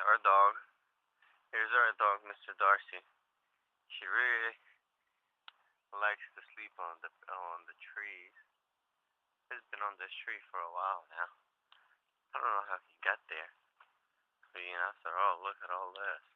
our dog. Here's our dog, Mr. DARCY. She really likes to sleep on the trees. He's been on this tree for a while now. I don't know how he got there. But after all, look at all this.